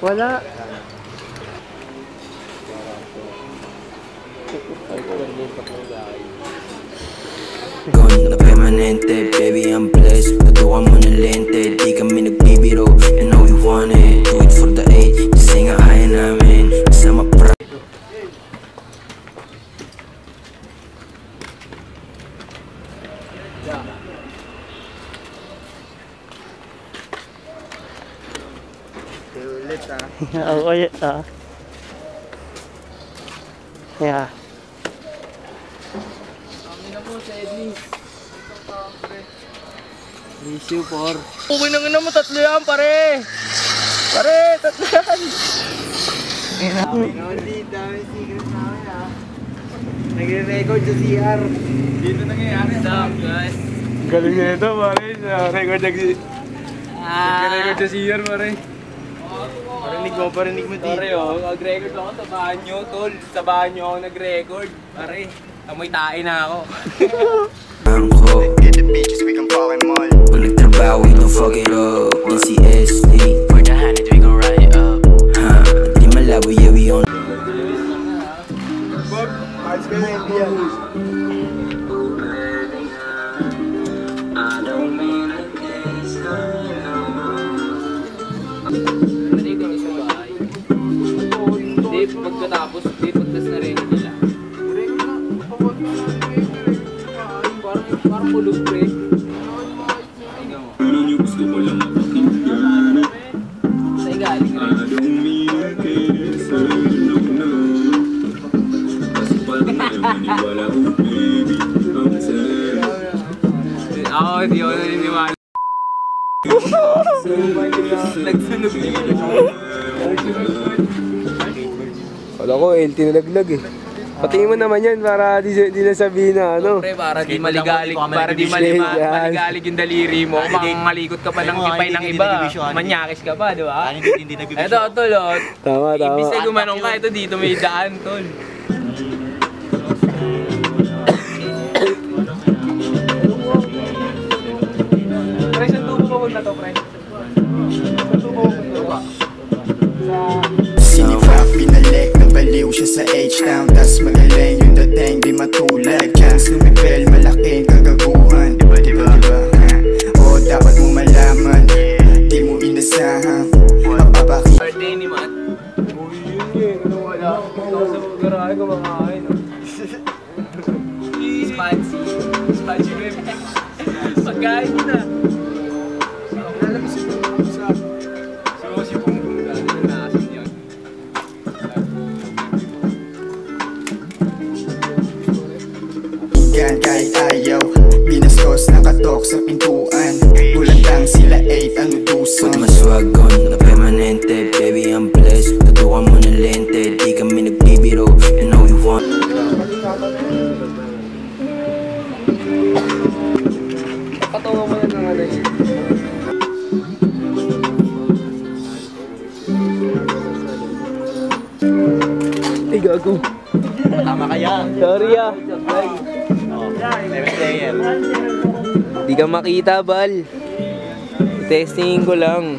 Wala. Gone na permanente, baby I'm blessed. Tutukan mo ng lente, di kami nagbibiro. You know you want it, do it for the 8. Just sing ang haya namin, kasama pra. Ulit Oo, ulit Yeah. Kami na po sa Edlis. Issue 4. Okay na nga mo, tatlo yan, pare! Pare, tatlo yan! Dami secret namin ha. Nagre-record sa CR. Dito nangyayari. What's up guys? Galing na ito, pare. Record Nagre-record sa CR, pare. Parinig mo dito. Pare, nag-record ako sa banyo, tol. Sa banyo ako nag-record. Pare, amoy tae na ako. Get the bitches, we can fall in mall. Pag nagtrabaho, we don't fuck it up. NCSD, for the honey, we gon' ride it up. Di malabo, yeah, we on. Bob, ayos ka na hindi yan. Pagkatapos, pagkas na rin nila. Parang kulog pre. Sa'yo galing rin. Ako, hindi ako naniniwala. Nagsunog dito. Wala ko, LT na laglag eh. Patingin mo naman yan para di na sabihin na ano. Pre, para di maligalig, maligalig yung daliri mo. Malikot ka pa ng kipay ng iba. Manyakis ka pa, di ba? Ito, tol. Tama. Ibig na gumanong ka, ito dito may daan, tol. Pre, saan tubo pa huwag na to, pre? Saan tubo huwag na to ba? Sinipap, pinalik, nabaliw siya sa H-Town. Tas magaling yung dating, di matulad. Chance lumipel, malaking kagaguhan. Diba? O dapat mo malaman, di mo inasahan. Mapapakita Birthday ni Matt. Uy, yun ano wala. Ikaw sa garahe kumakain. Spancy baby. Pagkain na. kahit ayaw. Binastos nakatok sa pintuan. Bulatang sila 8, ano tuson. Put my swag on, na permanente. Baby I'm blessed, tutukan mo ng lente. Di kami nagbibiro, you know you want. Patungo mo na ng ano yun. Ay, gago. Tama kaya. Sorry ah. Di ka makita, Bal. Testingin ko lang.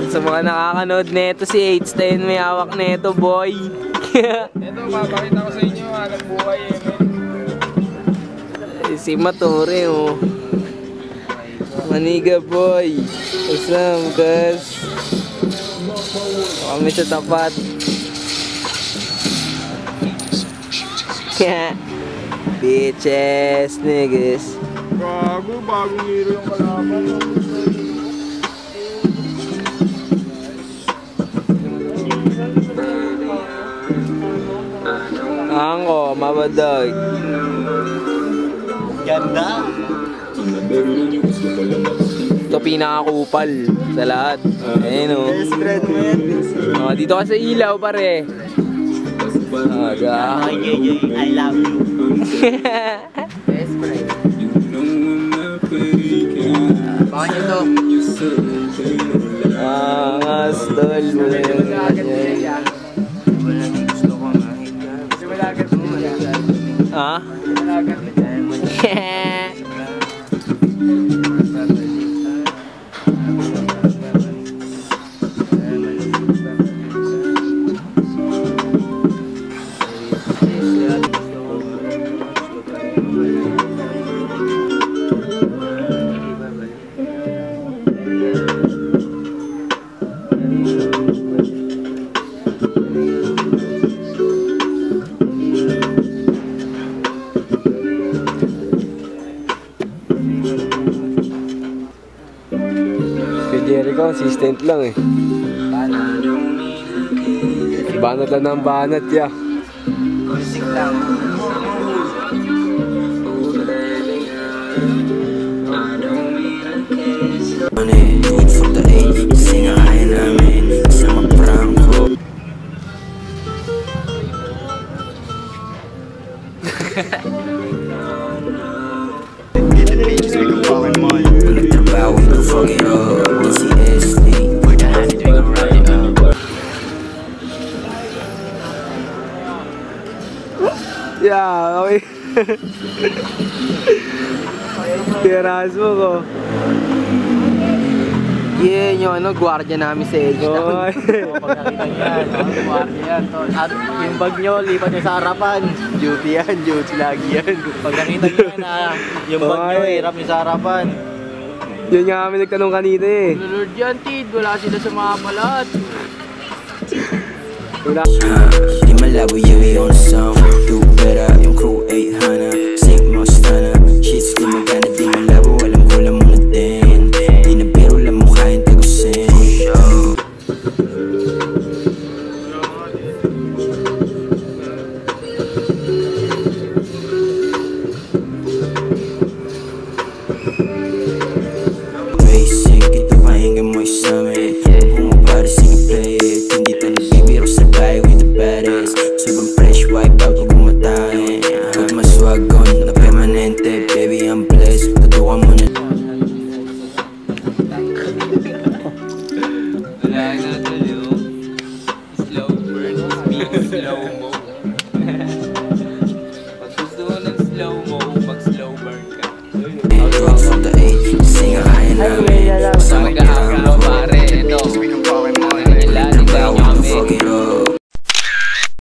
Sa mga nakakanood neto, si H10 may hawak neto, boy. Ito, papakita ko sa inyo, alam buhay Si Matore, oh. Maniga, boy. What's up, guys? Kami sa tapat. Bitches, niggas. Gago, bagong hero yung kalaban. Angko, mabadag. Ganda. Ito pinakakupal sa lahat. Ayun, oh. Best friend mo yan. Oh, dito ka sa ilaw, pare. Aga. I love you. Best friend. Baka nyo to. Astol mo na yun. Wala nang gusto ko mahiga. Kasi wala agad mo yan. Ha? Wala agad mo yan. consistent lang eh. Banat lang ng banat ya. Music lang. Do it for the 8, sing kaya namin sama prangko. Nagtrabaho, we gon' fuck it up, DCSD. Yeah, okay. Tiras mo ko. Yeah, yung ano, gwardiya namin sa H. Pag nakita niyo yan, gwardiya yan. At yung bag nyo, lipat nyo sa harapan. Duty yan, duty lagi yan. Pag nakita niyo yan, yung bag nyo, hirap nyo sa harapan. Yun nga kami nagtanong kanina eh. Lord yan, Tid. Wala sila sa mga balat. Wala. Di malabo yui on the song. Do better, yung crew 800. Sing mo stunner. Shits di magana, di malabo. Alam ko lang muna din. Di na biro lang mukha yung tagusin. Basic, ito pahinga mo isamin. Kung mapara, sige play it. Hindi tayo nagbibiro sa bahay with the baddest. Sobrang fresh, wipe out, huwag kumatahin. Huwag maswag on, na permanente. Baby, I'm blessed, tutukan mo na. Wala na tulo. Slow burn, speed, slow mo. Pag gusto mo ng slow mo, pag slow burn ka. Do it for the 8, sing kaya namin. Sa